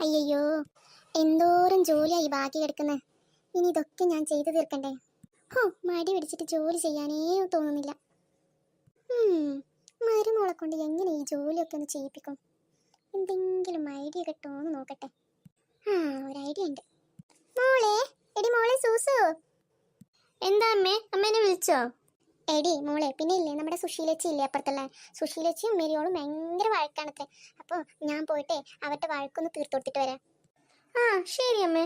അയ്യോ, എന്തോരം ജോലിയായി ബാക്കി കിടക്കുന്നത്. ഇനി ഇതൊക്കെ ഞാൻ ചെയ്തു തീർക്കണ്ടേ? ഹോ, മടി പിടിച്ചിട്ട് ജോലി ചെയ്യാനേ തോന്നുന്നില്ല. മരുമോളെ കൊണ്ട് എങ്ങനെ ഈ ജോലിയൊക്കെ ഒന്ന് ചെയ്യിപ്പിക്കും? എന്തെങ്കിലും ഐഡിയ കിട്ടുമോന്ന് നോക്കട്ടെ. ഒരു ഐഡിയ ഉണ്ട്. മോളെ, എടി മോളെ സൂസു. എന്താ അമ്മേ, അമ്മേനെ വിളിച്ചോ? എടി മോളെ, പിന്നെ ഇല്ലേ നമ്മുടെ സുശീലച്ചി ഇല്ലേ അപ്പുറത്തുള്ള, സുശീലച്ചിയും മെരിയോളും ഭയങ്കര വഴക്കാണത്രേ. അപ്പോൾ ഞാൻ പോയിട്ട് അവരുടെ വഴക്കൊന്ന് തീർത്തു കൊടുത്തിട്ട് വരാം. ആ ശരി അമ്മേ.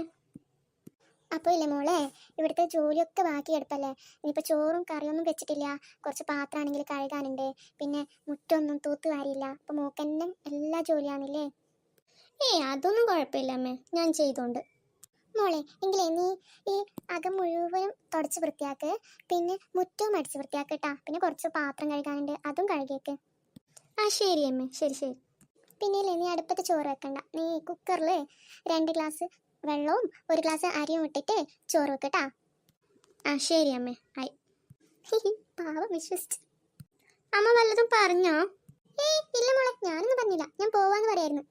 അപ്പോൾ ഇല്ലേ മോളെ, ഇവിടുത്തെ ജോലിയൊക്കെ ബാക്കി കിടപ്പല്ലേ. ഇനിയിപ്പോൾ ചോറും കറിയൊന്നും വെച്ചിട്ടില്ല. കുറച്ച് പാത്രമാണെങ്കിൽ കഴുകാനുണ്ട്. പിന്നെ മുറ്റൊന്നും തൂത്ത് വാരിയില്ല. അപ്പോൾ മോക്കന്നെ എല്ലാ ജോലിയാണില്ലേ. അതൊന്നും കുഴപ്പമില്ല അമ്മേ, ഞാൻ ചെയ്തോണ്ട്. മോളെ, എങ്കിലേ നീ ഈ അകം മുഴുവനും തുടച്ച് വൃത്തിയാക്ക്. പിന്നെ മുറ്റവും അടിച്ച് വൃത്തിയാക്കട്ടാ. പിന്നെ കുറച്ച് പാത്രം കഴുകാനുണ്ട്, അതും കഴുകിയേക്ക്. ആ ശരി അമ്മേ, ശരി ശരി. പിന്നെ ഇല്ലേ, നീ അടുപ്പത്ത് ചോറ് വെക്കണ്ട. നീ കുക്കറിൽ 2 ഗ്ലാസ് വെള്ളവും 1 ഗ്ലാസ് അരിയും ഇട്ടിട്ട് ചോറ് വെക്കട്ടാ. ആ ശരി അമ്മേ, ആയി. പാവം വിശ്വസിച്ചു. അമ്മ വല്ലതും പറഞ്ഞോ? ഇല്ല മോളെ, ഞാനൊന്നും പറഞ്ഞില്ല. ഞാൻ പോവാന്ന് പറയായിരുന്നു.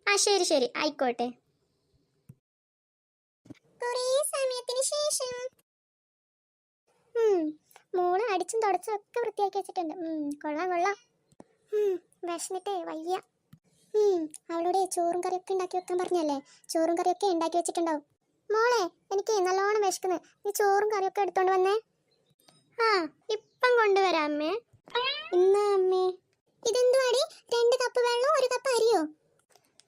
ആ ശരി ശരി, ആയിക്കോട്ടെ. കുറേ സമയത്തിന് ശേഷം മോള് അടിച്ചും തുടച്ചും ഒക്കെ വൃത്തിയാക്കി വെച്ചിട്ടുണ്ട്. കൊള്ളാം കൊള്ളാം. വിശന്നിട്ടേ വയ്യ. അവളോട് ചോറും കറിയൊക്കെ ഉണ്ടാക്കി വെക്കാൻ പറഞ്ഞല്ലേ. ചോറും കറിയൊക്കെ ഉണ്ടാക്കി വെച്ചിട്ടുണ്ടാവും. മോളെ, എനിക്ക് നല്ലോണം വിശക്കുന്നു. നീ ചോറും കറിയൊക്കെ എടുത്തോണ്ട് വന്നേ. ആ ഇപ്പം കൊണ്ടുവരാം അമ്മേ. ഇന്ന് അമ്മേ, ഇതെന്തുവാടി? 2 കപ്പ് വെള്ളവും 1 കപ്പ് അരിയോ?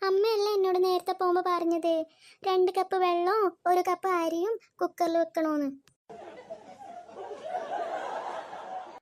അമ്മയല്ലേ എന്നോട് നേരത്തെ പോകുമ്പോൾ പറഞ്ഞത് 2 കപ്പ് വെള്ളവും 1 കപ്പ് അരിയും കുക്കറിൽ വെക്കണോന്ന്.